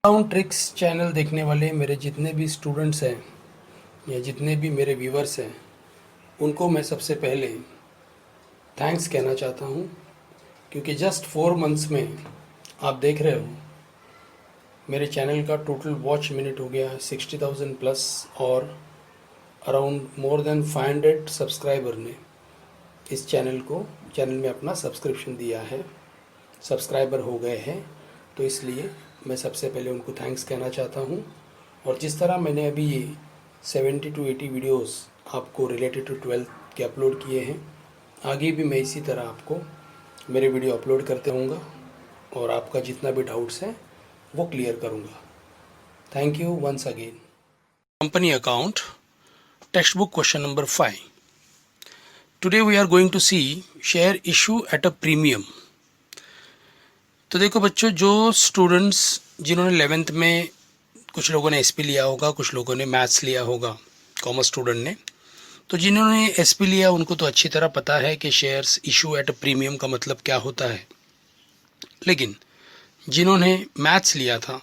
Account tricks channel देखने वाले मेरे जितने भी स्टूडेंट्स हैं या जितने भी मेरे व्यूवर्स हैं, उनको मैं सबसे पहले थैंक्स कहना चाहता हूँ, क्योंकि जस्ट 4 मंथ्स में आप देख रहे हो मेरे चैनल का टोटल वॉच मिनट हो गया 60,000 प्लस, और अराउंड मोर देन 500 सब्सक्राइबर ने इस चैनल में अपना सब्सक्रिप्शन दिया है, सब्सक्राइबर हो गए हैं। तो इसलिए मैं सबसे पहले उनको थैंक्स कहना चाहता हूँ। और जिस तरह मैंने अभी ये 70 to 80 वीडियोस आपको रिलेटेड टू 12th के अपलोड किए हैं, आगे भी मैं इसी तरह आपको मेरे वीडियो अपलोड करते रहूँगा और आपका जितना भी डाउट्स है वो क्लियर करूँगा। Thank you once again. Company account textbook question number 5। Today we are going to see share issue at a premium. तो देखो बच्चों, जो स्टूडेंट्स जिन्होंने 11th में, कुछ लोगों ने एसपी लिया होगा, कुछ लोगों ने मैथ्स लिया होगा, कॉमर्स स्टूडेंट ने, तो जिन्होंने एसपी लिया उनको तो अच्छी तरह पता है कि shares issue at a premium का मतलब क्या होता है। लेकिन जिन्होंने मैथ्स लिया था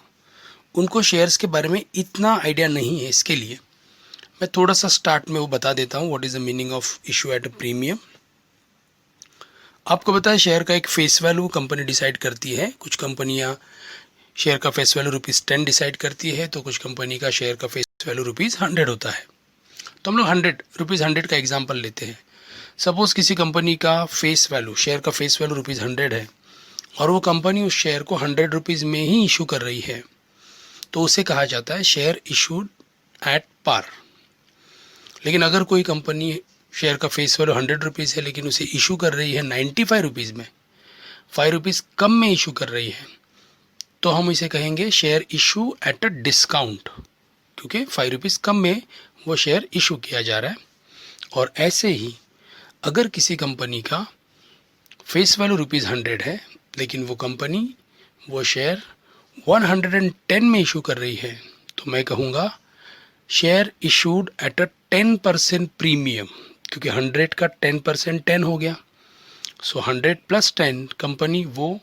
उनको शेयर्स के बारे में इतना आइडिया नहीं है। इसके लिए मैं थोड़ा सा स्टार्ट में वो बता देता हूँ what is the meaning of issue at a premium. आपको पता है शेयर का एक फेस वैल्यू कंपनी डिसाइड करती है। कुछ कंपनियां शेयर का फेस वैल्यू ₹10 डिसाइड करती है, तो कुछ कंपनी का शेयर का फेस वैल्यू ₹100 होता है। तो हम लोग ₹100 का एग्जांपल लेते हैं। सपोज किसी कंपनी का फेस वैल्यू, शेयर का फेस वैल्यू ₹100 है और वो कंपनी उस शेयर को ₹100 में ही इशू कर रही है, तो उसे कहा जाता है शेयर इशूड एट पार। लेकिन अगर कोई कंपनी शेयर का फेस वैल्यू ₹100 है लेकिन उसे इशू कर रही है ₹95 में, ₹5 कम में इशू कर रही है, तो हम इसे कहेंगे share issue at a discount, क्योंकि ₹5 कम में वो शेयर इशू किया जा रहा है। और ऐसे ही अगर किसी कंपनी का फेस वैल्यू ₹100 है लेकिन वो कंपनी वो शेयर 110 में इशू कर रही है, तो मैं कहूँगा share issued at a 10% premium, क्योंकि 100 का 10% 10 हो गया। सो 100 प्लस 10, कंपनी वो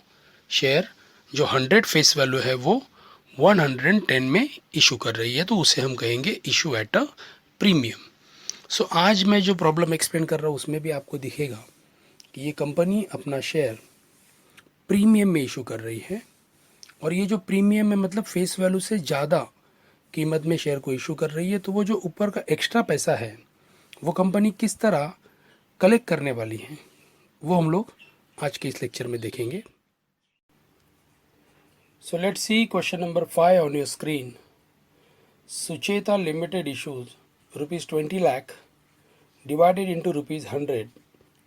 शेयर जो 100 फेस वैल्यू है वो 110 में इशू कर रही है, तो उसे हम कहेंगे इशू एट अ प्रीमियम। सो आज मैं जो प्रॉब्लम एक्सप्लेन कर रहा हूँ उसमें भी आपको दिखेगा कि ये कंपनी अपना शेयर प्रीमियम में इशू कर रही है, और ये जो प्रीमियम है मतलब फेस वैल्यू से ज़्यादा कीमत में शेयर को इशू कर रही है। तो वो जो ऊपर का एक्स्ट्रा पैसा है वो कंपनी किस तरह कलेक्ट करने वाली है वो हम लोग आज के इस लेक्चर में देखेंगे। So let's see question number 5 on your screen. Sucheta Limited issues ₹20 lakh divided into ₹100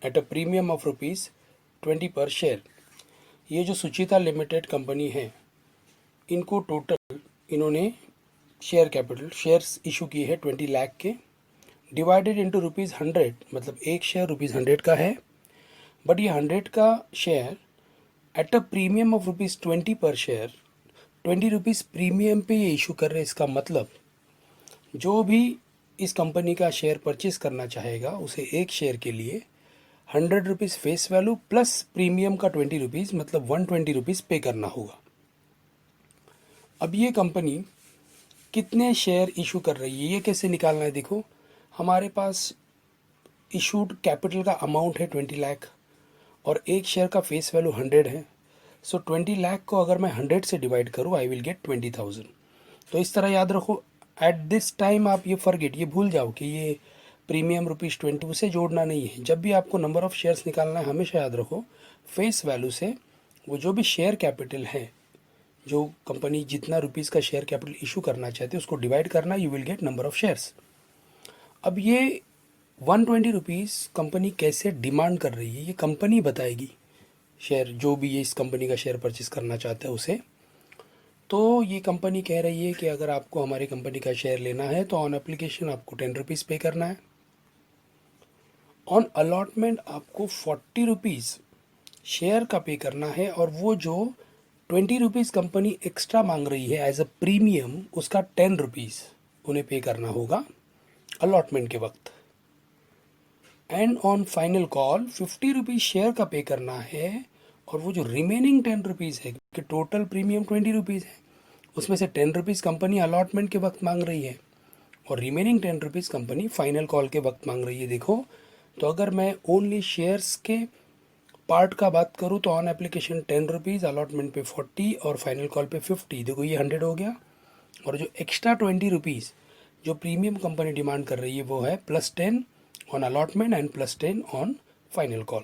at a premium of ₹20 per share. ये जो सुचिता लिमिटेड कंपनी है, इनको टोटल इन्होंने शेयर कैपिटल शेयर्स इशू किए हैं 20 लाख के, डिवाइडेड इंटू ₹100, मतलब एक शेयर ₹100 का है, बट ये 100 का share eight a premium of ₹20 पर शेयर, ₹20 प्रीमियम पे ये इशू कर रहे हैं। इसका मतलब जो भी इस कंपनी का शेयर परचेज करना चाहेगा उसे एक शेयर के लिए ₹100 फेस वैल्यू प्लस प्रीमियम का ₹20, मतलब ₹120 पे करना होगा। अब ये कंपनी कितने शेयर इशू कर रही है ये कैसे निकालना है? देखो, हमारे पास इशूड कैपिटल का अमाउंट है 20 लाख और एक शेयर का फेस वैल्यू 100 है। सो 20 लाख को अगर मैं 100 से डिवाइड करूँ आई विल गेट 20,000। तो इस तरह याद रखो, एट दिस टाइम आप ये फॉरगेट, ये भूल जाओ कि ये प्रीमियम ₹20 उसे जोड़ना नहीं है। जब भी आपको नंबर ऑफ शेयर्स निकालना है हमेशा याद रखो फेस वैल्यू से वो जो भी शेयर कैपिटल है, जो कंपनी जितना रुपीज़ का शेयर कैपिटल इशू करना चाहती है उसको डिवाइड करना, you will get number of shares. अब ये ₹120 कंपनी कैसे डिमांड कर रही है ये कंपनी बताएगी। शेयर जो भी ये इस कंपनी का शेयर परचेज करना चाहता है उसे, तो ये कंपनी कह रही है कि अगर आपको हमारी कंपनी का शेयर लेना है तो ऑन एप्लीकेशन आपको ₹10 पे करना है, ऑन अलॉटमेंट आपको ₹40 शेयर का पे करना है, और वो जो ₹20 कंपनी एक्स्ट्रा मांग रही है एज अ प्रीमियम उसका ₹10 उन्हें पे करना होगा अलॉटमेंट के वक्त। And on final call ₹50 share का पे करना है, और वो जो रिमेनिंग ₹10 है कि टोटल प्रीमियम ₹20 है, उसमें से 10 रुपीज़ कंपनी अलॉटमेंट के वक्त मांग रही है और remaining 10 rupees company final call के वक्त मांग रही है। देखो, तो अगर मैं ओनली शेयर्स के पार्ट का बात करूँ तो ऑन एप्लीकेशन 10 रुपीज़, अलॉटमेंट पे 40 और फाइनल कॉल पे 50। देखो ये 100 हो गया। और जो एक्स्ट्रा 20 रुपीज़ जो प्रीमियम कंपनी डिमांड कर रही है वो है +10 on allotment and +10 on final call.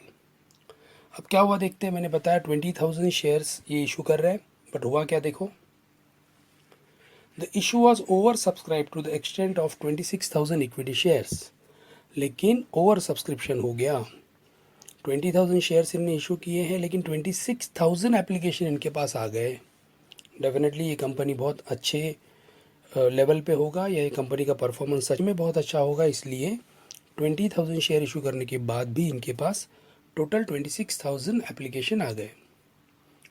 अब क्या हुआ देखते हैं। मैंने बताया 20,000 शेयर्स ये इशू कर रहे हैं, बट हुआ क्या देखो। The issue was oversubscribe to the extent of 26,000 equity shares. लेकिन ओवर सब्सक्रिप्शन हो गया। 20,000 शेयर्स इनने इशू किए हैं, लेकिन 26,000 एप्लीकेशन इनके पास आ गए। डेफिनेटली ये कंपनी बहुत अच्छे लेवल पे होगा, या ये कंपनी का परफॉर्मेंस सच में बहुत अच्छा होगा। इसलिए 20,000 शेयर इशू करने के बाद भी इनके पास टोटल 26,000 एप्लीकेशन आ गए।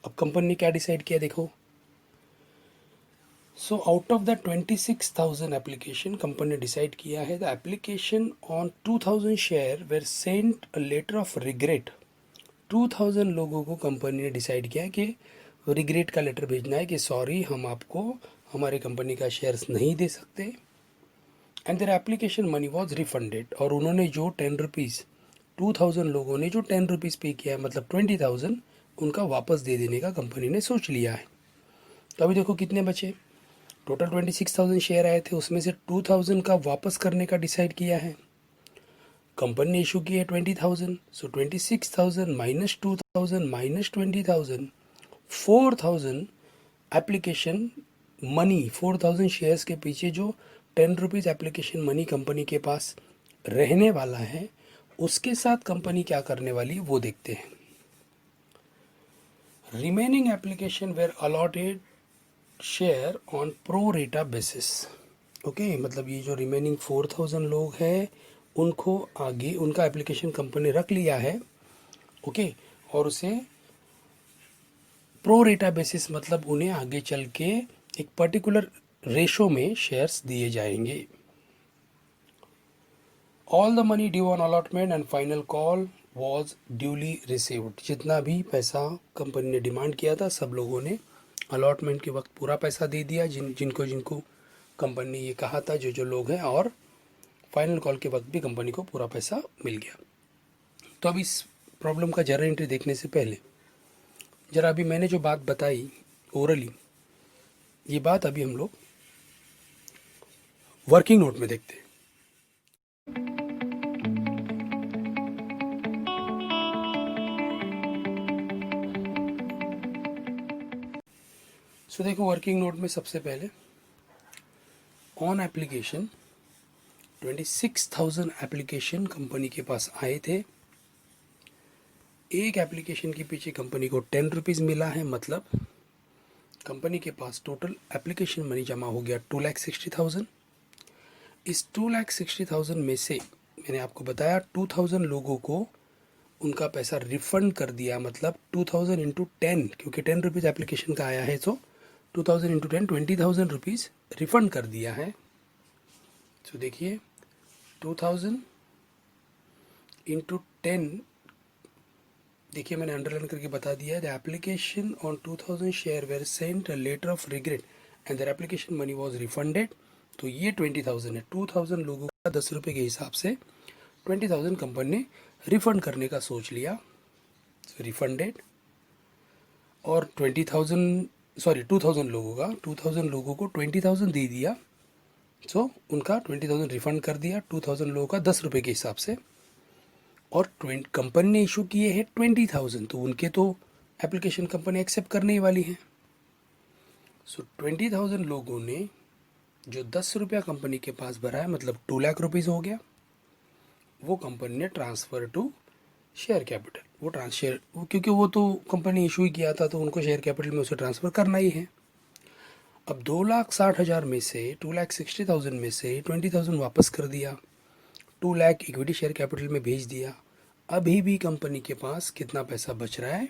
अब कंपनी ने क्या डिसाइड किया देखो। So out of the 26,000 application, company ने डिसाइड किया है the application on 2,000 share were sent a letter of regret. 2,000 लोगों को कंपनी ने डिसाइड किया कि रिग्रेट का लेटर भेजना है कि सॉरी, हम आपको हमारे कंपनी का शेयर्स नहीं दे सकते। And their application money was refunded. और उन्होंने जो 10 रुपीज़ 2,000 लोगों ने जो 10 रुपीज़ पे किया है, मतलब 20,000, उनका वापस दे देने का कंपनी ने सोच लिया है। तो अभी देखो कितने बचे। टोटल 26,000 शेयर आए थे, उसमें से 2,000 का वापस करने का डिसाइड किया है। कंपनी ने इशू किया है 20,000। सो 26,000 minus 2,000 minus 20,000, 4,000 application money, 4,000 shares के पीछे जो 10 रुपीज़ एप्लीकेशन मनी कंपनी के पास रहने वाला है, उसके साथ कंपनी क्या करने वाली है वो देखते हैं। Remaining application were allotted share on pro rata basis. Okay, मतलब ये जो रिमेनिंग 4,000 लोग हैं उनको आगे उनका एप्लीकेशन कंपनी रख लिया है। ओके, और उसे प्रो रेटा बेसिस, मतलब उन्हें आगे चल के एक पर्टिकुलर रेशो में शेयर्स दिए जाएंगे। All the money due on allotment and final call was duly received. जितना भी पैसा कंपनी ने डिमांड किया था, सब लोगों ने अलॉटमेंट के वक्त पूरा पैसा दे दिया, जिनको जिनको कंपनी ने ये कहा था, जो जो लोग हैं, और फाइनल कॉल के वक्त भी कंपनी को पूरा पैसा मिल गया। तो अब इस प्रॉब्लम का जरा एंट्री देखने से पहले जरा अभी मैंने जो बात बताई ओरली, ये बात अभी हम लोग वर्किंग नोट में देखते हैं। सो देखो, वर्किंग नोट में सबसे पहले ऑन एप्लीकेशन 26,000 एप्लीकेशन कंपनी के पास आए थे। एक एप्लीकेशन के पीछे कंपनी को 10 रुपीज़ मिला है, मतलब कंपनी के पास टोटल एप्लीकेशन मनी जमा हो गया 2,60,000। इस 2,60,000 में से मैंने आपको बताया 2,000 लोगों को उनका पैसा रिफंड कर दिया, मतलब 2,000 इंटू 10, क्योंकि 10 रुपीज़ एप्लीकेशन का आया है, तो 2,000 इंटू 10 20,000 रुपीज़ रिफंड कर दिया है। तो देखिए 2,000 इंटू 10, देखिए मैंने अंडरलाइन करके बता दिया है। The application on 2,000 share were sent a letter of regret and their application money was refunded. तो ये 20,000 है। 2,000 लोगों का 10 रुपये के हिसाब से 20,000 कंपनी ने रिफंड करने का सोच लिया, रिफंडेड। और 2,000 लोगों का 2,000 लोगों को 20,000 दे दिया। सो उनका 20,000 रिफंड कर दिया 2,000 लोगों का 10 रुपये के हिसाब से। और कंपनी ने इशू किए हैं 20,000, तो उनके तो एप्लीकेशन कंपनी एक्सेप्ट करने ही वाली है। सो 20,000 लोगों ने जो 10 रुपया कंपनी के पास भरा है, मतलब 2 लाख रुपीज़ हो गया, वो कंपनी ने ट्रांसफ़र टू शेयर कैपिटल। वो ट्रांसफर, क्योंकि वो तो कंपनी इशू ही किया था, तो उनको शेयर कैपिटल में उसे ट्रांसफ़र करना ही है। अब 2,60,000 में से 2,60,000 में से 20,000 वापस कर दिया, 2 लाख इक्विटी शेयर कैपिटल में भेज दिया। अभी भी कंपनी के पास कितना पैसा बच रहा है?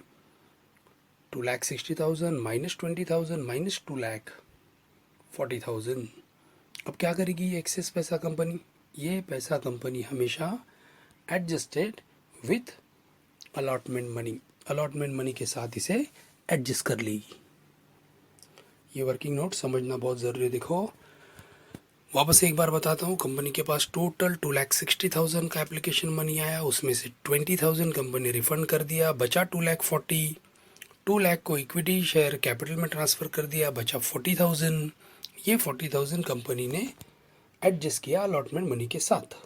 2,60,000 माइनस 20,000 माइनस 2,40,000। अब क्या करेगी ये एक्सेस पैसा कंपनी? ये पैसा कंपनी हमेशा adjusted with allotment money, allotment money के साथ इसे एडजस्ट कर लेगी। ये वर्किंग नोट समझना बहुत ज़रूरी है। देखो वापस एक बार बताता हूँ, कंपनी के पास टोटल 2,60,000 का एप्लीकेशन मनी आया, उसमें से 20,000 कंपनी रिफंड कर दिया, बचा 2,40,000। 2 लाख को इक्विटी शेयर कैपिटल में ट्रांसफ़र कर दिया, बचा 40,000। ये 40,000 कंपनी ने एडजस्ट किया अलॉटमेंट मनी के साथ।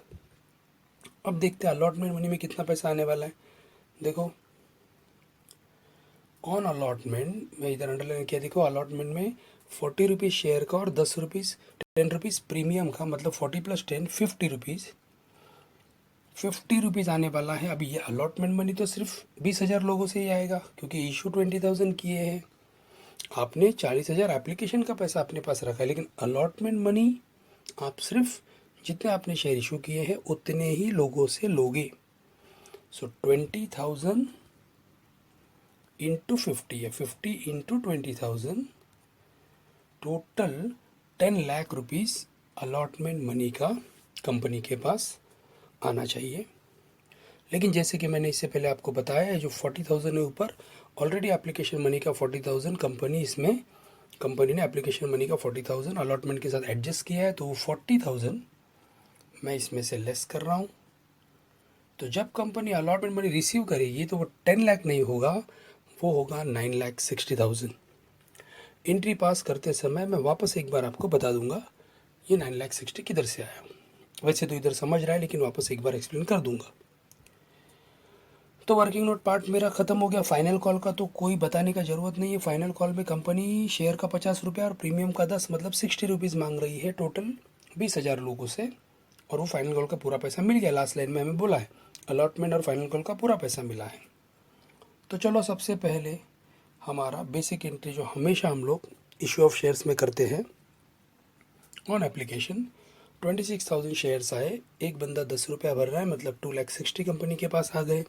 अब देखते हैं अलॉटमेंट मनी में कितना पैसा आने वाला है। देखो ऑन अलॉटमेंट में इधर अंडरलाइन किया, देखो अलॉटमेंट में 40 रुपीज़ शेयर का और 10 रुपीज़ प्रीमियम का, मतलब 40 + 10 50 रुपीज़। 50 रुपीज़ आने वाला है। अभी ये अलॉटमेंट मनी तो सिर्फ 20,000 लोगों से ही आएगा, क्योंकि इशू 20,000 किए हैं। आपने 40,000 एप्लीकेशन का पैसा अपने पास रखा है, लेकिन अलॉटमेंट मनी आप सिर्फ जितने आपने शेयर इशू किए हैं उतने ही लोगों से लोगे। सो 20,000 इंटू 50 है, 50 into 20,000, total 10 lakh rupees allotment money का कंपनी के पास आना चाहिए। लेकिन जैसे कि मैंने इससे पहले आपको बताया है, जो 40,000 है ऊपर ऑलरेडी एप्लीकेशन मनी का 40,000 कंपनी ने एप्लीकेशन मनी का 40,000 अलॉटमेंट के साथ एडजस्ट किया है, तो वो 40,000 मैं इसमें से लेस कर रहा हूँ। तो जब कंपनी अलॉटमेंट मनी रिसीव करेगी तो वो 10 लाख नहीं होगा, वो होगा 9,60,000। एंट्री पास करते समय मैं वापस एक बार आपको बता दूंगा ये 9,60,000 किधर से आया। वैसे तो इधर समझ रहा है, लेकिन वापस एक बार एक्सप्लेन कर दूंगा। तो वर्किंग नोट पार्ट मेरा ख़त्म हो गया। फाइनल कॉल का तो कोई बताने का ज़रूरत नहीं है। फाइनल कॉल में कंपनी शेयर का 50 रुपया और प्रीमियम का 10, मतलब 60 रुपीज़ मांग रही है टोटल 20,000 लोगों से, और वो फाइनल कॉल का पूरा पैसा मिल गया। लास्ट लाइन में हमें बोला है अलॉटमेंट और फाइनल कॉल का पूरा पैसा मिला है। तो चलो सबसे पहले हमारा बेसिक एंट्री जो हमेशा हम लोग इशू ऑफ शेयर्स में करते हैं, ऑन एप्लीकेशन 26,000 शेयर्स आए, एक बंदा 10 रुपया भर रहा है, मतलब 2,60,000 कंपनी के पास आ गए।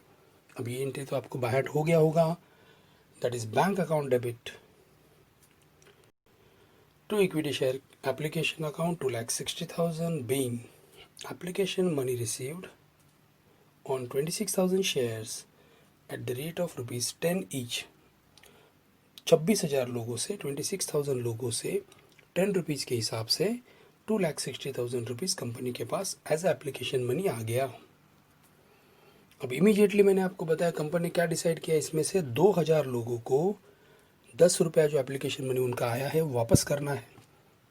अब ये एंट्री तो आपको बाहर हो गया होगा, that is bank account debit to equity share application account 2,60,000 being application money received on 26,000 shares at the rate of ₹10 each. 26,000 लोगों से, 26,000 लोगों से 10 रुपीज़ के हिसाब से 2,60,000 रुपीज़ कंपनी के पास एज एप्लीकेशन मनी आ गया। अब इमीडिएटली मैंने आपको बताया कंपनी क्या डिसाइड किया, इसमें से 2,000 लोगों को 10 रुपया जो एप्लीकेशन मनी उनका आया है वो वापस करना है।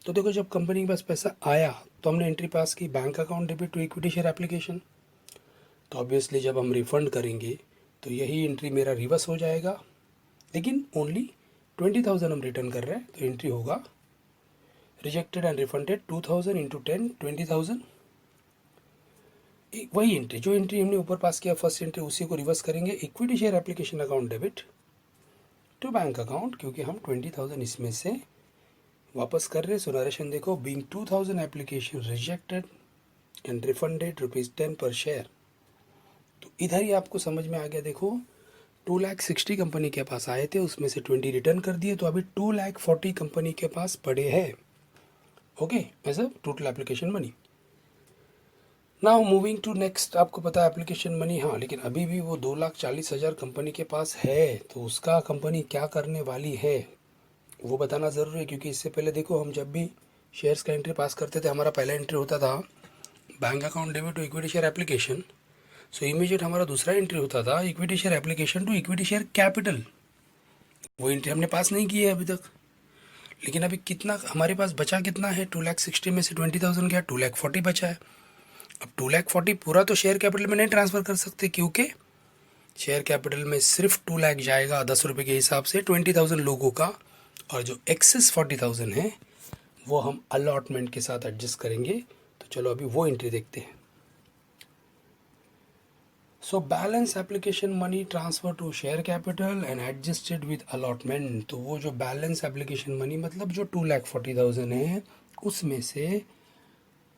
तो देखो जब कंपनी के पास पैसा आया तो हमने एंट्री पास की bank account debit to equity share application. तो ऑब्वियसली जब हम रिफ़ंड करेंगे तो यही एंट्री मेरा रिवर्स हो जाएगा, लेकिन ओनली 20,000 हम रिटर्न कर रहे हैं, तो एंट्री होगा रिजेक्टेड एंड रिफंडेड 2,000 इंटू 10 20,000। वही एंट्री जो एंट्री हमने ऊपर पास किया फर्स्ट एंट्री, उसी को रिवर्स करेंगे equity share application account debit to bank account, क्योंकि हम 20,000 इसमें से वापस कर रहे हैं। सो नरेशन देखो, being 2,000 application rejected and refunded ₹10 per share. तो इधर ही आपको समझ में आ गया। देखो 2,60,000 कंपनी के पास आए थे, उसमें से 20 रिटर्न कर दिए, तो अभी 2,40,000 कंपनी के पास पड़े हैं, okay, as a total application money. Now moving to next, आपको पता है एप्लीकेशन मनी, हाँ, लेकिन अभी भी वो 2,40,000 कंपनी के पास है, तो उसका कंपनी क्या करने वाली है वो बताना ज़रूरी है। क्योंकि इससे पहले देखो हम जब भी शेयर्स का एंट्री पास करते थे, हमारा पहला एंट्री होता था bank account debit to equity share application. So immediate हमारा दूसरा एंट्री होता था equity share application to equity share capital. वो एंट्री हमने पास नहीं की है अभी तक। लेकिन अभी कितना हमारे पास बचा, कितना है, 2,60,000 में से 20,000 गया, 2,40,000 बचा है। अब 2,40,000 पूरा तो शेयर कैपिटल में नहीं ट्रांसफ़र कर सकते, क्योंकि शेयर कैपिटल में सिर्फ 2,00,000 जाएगा 10 रुपये के हिसाब से 20,000 लोगों का, और जो एक्सेस 40,000 है वो हम अलॉटमेंट के साथ एडजस्ट करेंगे। तो चलो अभी वो एंट्री देखते हैं। So balance application money transfer to share capital and adjusted with allotment. तो वो जो बैलेंस एप्लीकेशन मनी, मतलब जो 2,40,000 है, उसमें से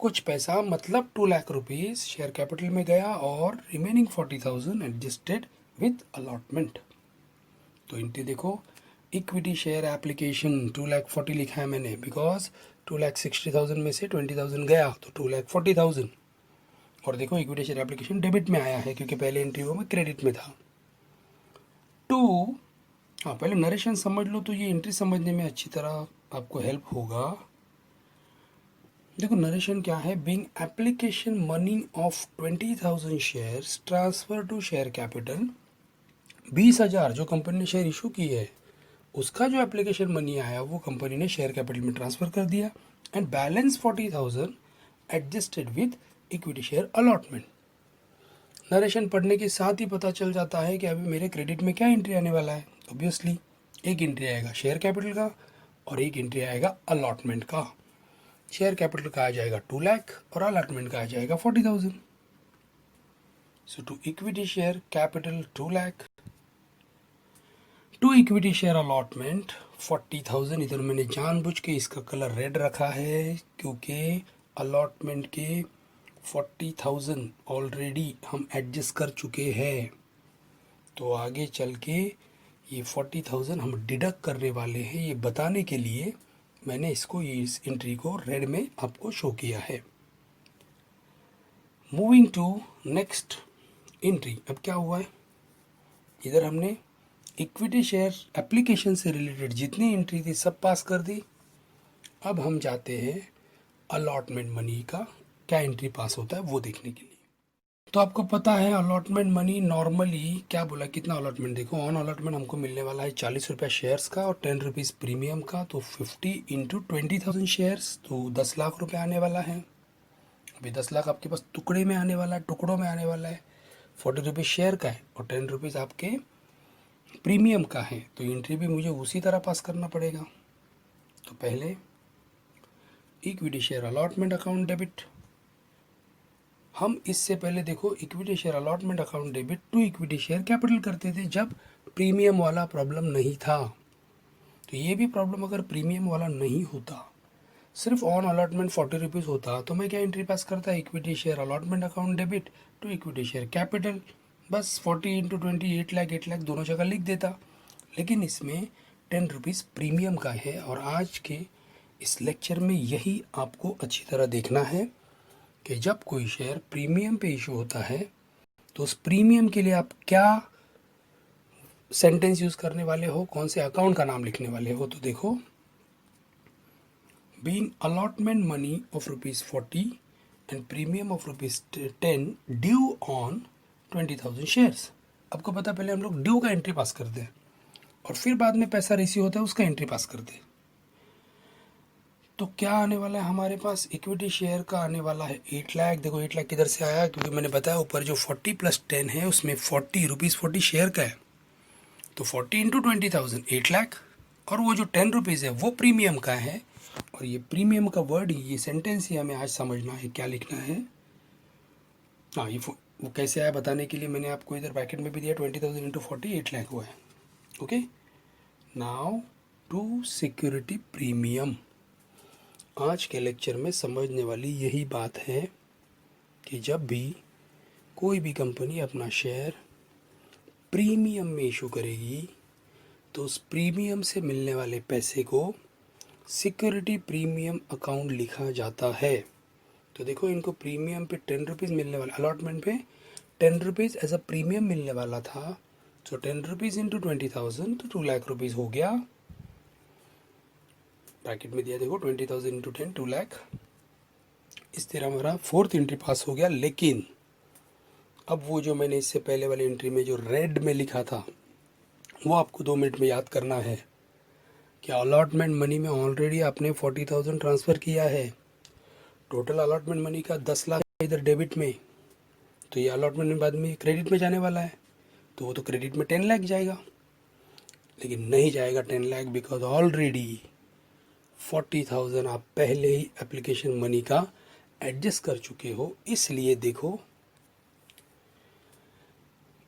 कुछ पैसा मतलब 2,00,000 रुपीज़ शेयर कैपिटल में गया और रिमेनिंग 40,000 एडजस्टेड विद अलॉटमेंट। तो एंट्री देखो, इक्विटी शेयर एप्लीकेशन 2,40,000 लिखा है मैंने, बिकॉज 2,60,000 में से 20,000 गया तो 2,40,000। और देखो इक्विटी शेयर एप्लीकेशन डेबिट में आया है, क्योंकि पहले एंट्री वो में क्रेडिट में था। हाँ, पहले नरेशन समझ लो तो ये एंट्री समझने में अच्छी तरह आपको हेल्प होगा। देखो नरेशन क्या है, being application money of 20,000 shares transfer to share capital, 20,000 जो कंपनी ने शेयर इशू की है उसका जो एप्लीकेशन मनी आया वो कंपनी ने शेयर कैपिटल में ट्रांसफर कर दिया, and balance 40,000 adjusted with equity share allotment. Narration पढ़ने के साथ ही पता चल जाता है कि अभी मेरे क्रेडिट में क्या एंट्री आने वाला है। ऑब्वियसली एक एंट्री आएगा शेयर कैपिटल का और एक एंट्री आएगा अलॉटमेंट का। शेयर कैपिटल का आ जाएगा 2 लाख और अलॉटमेंट का आ जाएगा 40,000। So to equity share capital 2 lakh, to equity share allotment 40,000। इधर मैंने जानबूझ के इसका कलर रेड रखा है क्योंकि अलॉटमेंट के 40,000 ऑलरेडी हम एडजस्ट कर चुके हैं। तो आगे चल के ये 40,000 हम डिडक्ट करने वाले हैं, ये बताने के लिए मैंने इसको इस एंट्री को रेड में आपको शो किया है। Moving to next entry. अब क्या हुआ है, इधर हमने इक्विटी शेयर एप्लीकेशन से रिलेटेड जितनी एंट्री थी सब पास कर दी। अब हम जाते हैं अलॉटमेंट मनी का क्या एंट्री पास होता है वो देखने के लिए। तो आपको पता है अलॉटमेंट मनी नॉर्मली क्या बोला, कितना अलॉटमेंट देखो, ऑन अलॉटमेंट हमको मिलने वाला है 40 रुपये शेयर्स का और 10 रुपीज़ प्रीमियम का, तो 50 इंटू 20,000 शेयर्स तो 10 लाख रुपए आने वाला है। अभी 10 लाख आपके पास टुकड़े में आने वाला है, टुकड़ों में आने वाला है। 40 रुपीज़ शेयर का है और 10 रुपीज़ आपके प्रीमियम का है, तो एंट्री भी मुझे उसी तरह पास करना पड़ेगा। तो पहले equity share allotment account debit, हम इससे पहले देखो equity share allotment account debit to equity share capital करते थे जब प्रीमियम वाला प्रॉब्लम नहीं था। तो ये भी प्रॉब्लम अगर प्रीमियम वाला नहीं होता, सिर्फ ऑन अलॉटमेंट 40 रुपीज़ होता, तो मैं क्या एंट्री पास करता, equity share allotment account debit to equity share capital, बस 40 इंटू 20 8 लाख दोनों जगह लिख देता। लेकिन इसमें 10 रुपीज़ प्रीमियम का है और आज के इस लेक्चर में यही आपको अच्छी तरह देखना है कि जब कोई शेयर प्रीमियम पे इशू होता है तो उस प्रीमियम के लिए आप क्या सेंटेंस यूज़ करने वाले हो, कौन से अकाउंट का नाम लिखने वाले हो। तो देखो, being allotment money of ₹40 and premium of ₹10 due on 20,000 shares. आपको पता पहले हम लोग ड्यू का एंट्री पास करते हैं और फिर बाद में पैसा रिसीव होता है उसका एंट्री पास करते हैं। तो क्या आने वाला है हमारे पास, इक्विटी शेयर का आने वाला है 8 लाख। देखो 8 लाख किधर से आया, क्योंकि मैंने बताया ऊपर जो 40 + 10 है उसमें 40 रुपीज़ 40 शेयर का है, तो 40 इंटू 20,000 8 लाख, और वो जो 10 रुपीज़ है वो प्रीमियम का है। और ये प्रीमियम का वर्ड ही, ये सेंटेंस ही हमें आज समझना है क्या लिखना है। हाँ, ये वो कैसे आया बताने के लिए मैंने आपको इधर ब्रैकेट में भी दिया, 20,000 इंटू 40 8 लाख हुआ है। Okay, now to security premium. आज के लेक्चर में समझने वाली यही बात है कि जब भी कोई भी कंपनी अपना शेयर प्रीमियम में इशू करेगी तो उस प्रीमियम से मिलने वाले पैसे को सिक्योरिटी प्रीमियम अकाउंट लिखा जाता है। तो देखो, इनको प्रीमियम पे 10 रुपीज़ मिलने वाला, अलॉटमेंट पे 10 रुपीज़ एज अ प्रीमियम मिलने वाला था, तो 10 रुपीज़ इंटू 20,000 तो 2 लाख रुपीज़ हो गया। ब्रैकेट में दिया देखो, 20,000 इंटू 10 2 लाख। इस तरह हमारा फोर्थ एंट्री पास हो गया। लेकिन अब वो जो मैंने इससे पहले वाली एंट्री में जो रेड में लिखा था वो आपको 2 मिनट में याद करना है कि अलॉटमेंट मनी में ऑलरेडी आपने 40,000 ट्रांसफ़र किया है। टोटल अलॉटमेंट मनी का 10 लाख इधर डेबिट में, तो ये अलॉटमेंट में बाद में क्रेडिट में जाने वाला है, तो वो तो क्रेडिट में 10 लाख जाएगा। लेकिन नहीं जाएगा 10 लाख, बिकॉज ऑलरेडी 40,000 आप पहले ही एप्लीकेशन मनी का एडजस्ट कर चुके हो। इसलिए देखो,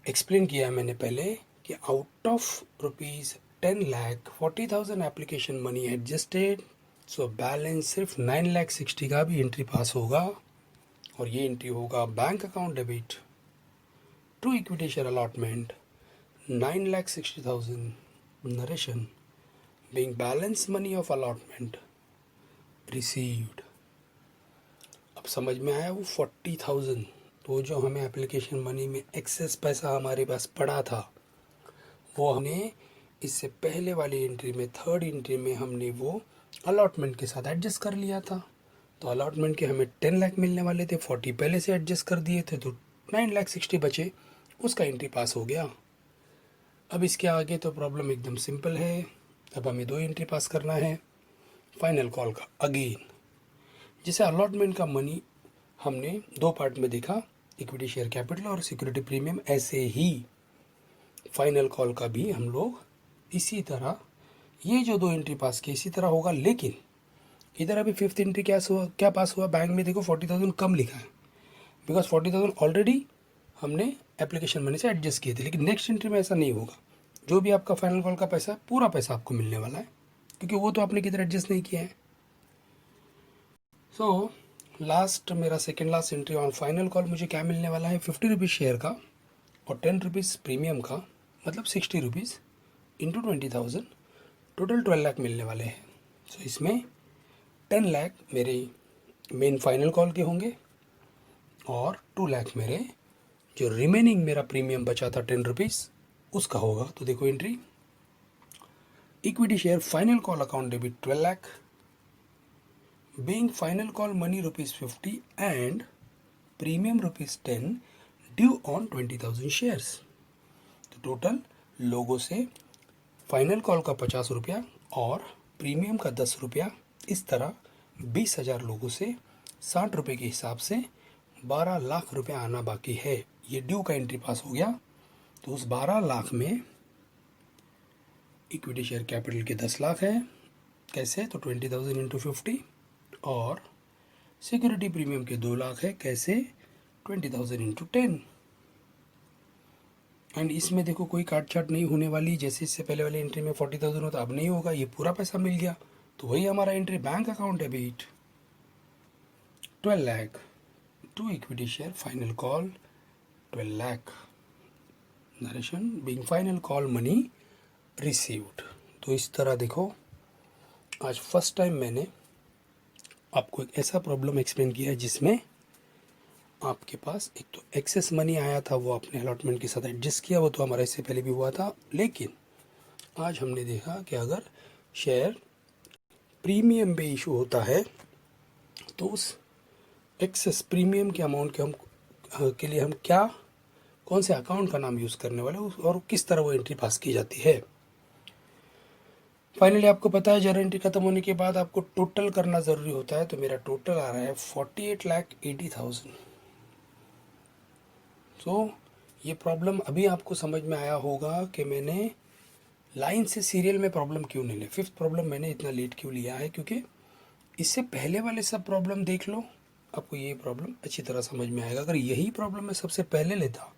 एक्सप्लेन किया मैंने पहले कि out of ₹10 lakh 40,000 application money adjusted, so balance सिर्फ 9,60,000 का भी एंट्री पास होगा, और ये एंट्री होगा bank account debit to equity share allotment 9,60,000 narration being balance money of allotment received। अब समझ में आया वो 40,000, तो जो हमें एप्लीकेशन मनी में एक्सेस पैसा हमारे पास पड़ा था वो हमने इससे पहले वाली एंट्री में, थर्ड एंट्री में हमने वो अलॉटमेंट के साथ एडजस्ट कर लिया था। तो अलॉटमेंट के हमें 10 लाख मिलने वाले थे, 40 पहले से एडजस्ट कर दिए थे, तो 9,60,000 बचे, उसका एंट्री पास हो गया। अब इसके आगे तो प्रॉब्लम एकदम सिंपल है। अब हमें 2 एंट्री पास करना है फाइनल कॉल का अगेन। जैसे अलॉटमेंट का मनी हमने 2 पार्ट में देखा, इक्विटी शेयर कैपिटल और सिक्योरिटी प्रीमियम, ऐसे ही फाइनल कॉल का भी हम लोग इसी तरह, ये जो 2 एंट्री पास किए इसी तरह होगा। लेकिन इधर अभी 5th एंट्री क्या पास हुआ, बैंक में देखो 40,000 कम लिखा है, बिकॉज 40,000 ऑलरेडी हमने एप्लीकेशन मनी से एडजस्ट किए थे। लेकिन नेक्स्ट एंट्री में ऐसा नहीं होगा, जो भी आपका फाइनल कॉल का पैसा है पूरा पैसा आपको मिलने वाला है, क्योंकि वो तो आपने किधर एडजस्ट नहीं किया है। सो लास्ट, मेरा second last entry on final call, मुझे क्या मिलने वाला है, 50 रुपीज़ शेयर का और 10 रुपीज़ प्रीमियम का, मतलब 60 रुपीज़ इंटू 20,000, टोटल 12 लाख मिलने वाले हैं। सो इसमें 10 लाख मेरे मेन फाइनल कॉल के होंगे और 2 लाख मेरे जो रिमेनिंग मेरा प्रीमियम बचा था 10 रुपीज़ उसका होगा। तो देखो entry, equity share final call account debit 12 lakh, being final call money rupees 50 and premium rupees 10 due on 20,000 shares। तो टोटल लोगों से फाइनल कॉल का 50 रुपया और प्रीमियम का 10 रुपया, इस तरह 20,000 लोगों से 60 रुपये के हिसाब से 12 लाख रुपया आना बाकी है। ये ड्यू का एंट्री पास हो गया। तो उस 12 लाख में इक्विटी शेयर कैपिटल के 10 लाख है, कैसे, तो 20,000 इंटू 50, और सिक्योरिटी प्रीमियम के 2 लाख है, कैसे, 20,000 इंटू 10। एंड इसमें देखो कोई काट छाट नहीं होने वाली, जैसे इससे पहले वाले एंट्री में 40,000 होता, अब नहीं होगा, ये पूरा पैसा मिल गया। तो वही हमारा entry bank account debit 12 lakh to equity share final call 12 lakh, narration being final call money received. तो इस तरह देखो, आज फर्स्ट टाइम मैंने आपको एक ऐसा प्रॉब्लम एक्सप्लेन किया है जिसमें आपके पास एक तो एक्सेस मनी आया था, वो आपने अलॉटमेंट के साथ एडजस्ट किया, वो तो हमारा इससे पहले भी हुआ था। लेकिन आज हमने देखा कि अगर शेयर प्रीमियम पे इशू होता है तो उस एक्सेस प्रीमियम के अमाउंट के लिए हम कौन से अकाउंट का नाम यूज़ करने वाले और किस तरह वो एंट्री पास की जाती है। फाइनली आपको पता है जर्नल एंट्री खत्म होने के बाद आपको टोटल करना ज़रूरी होता है। तो मेरा टोटल आ रहा है 48,80,000। तो ये प्रॉब्लम अभी आपको समझ में आया होगा कि मैंने लाइन से सीरियल में प्रॉब्लम क्यों नहीं लिया, 5th प्रॉब्लम मैंने इतना लेट क्यों लिया है, क्योंकि इससे पहले वाले सब प्रॉब्लम देख लो, आपको ये प्रॉब्लम अच्छी तरह समझ में आएगा। अगर यही प्रॉब्लम मैं सबसे पहले लेता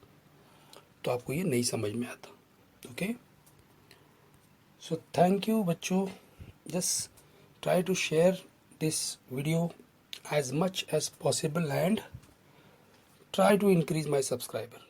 तो आपको ये नहीं समझ में आता। ओके, सो थैंक यू बच्चों। Just try to share this video as much as possible and try to increase my subscriber.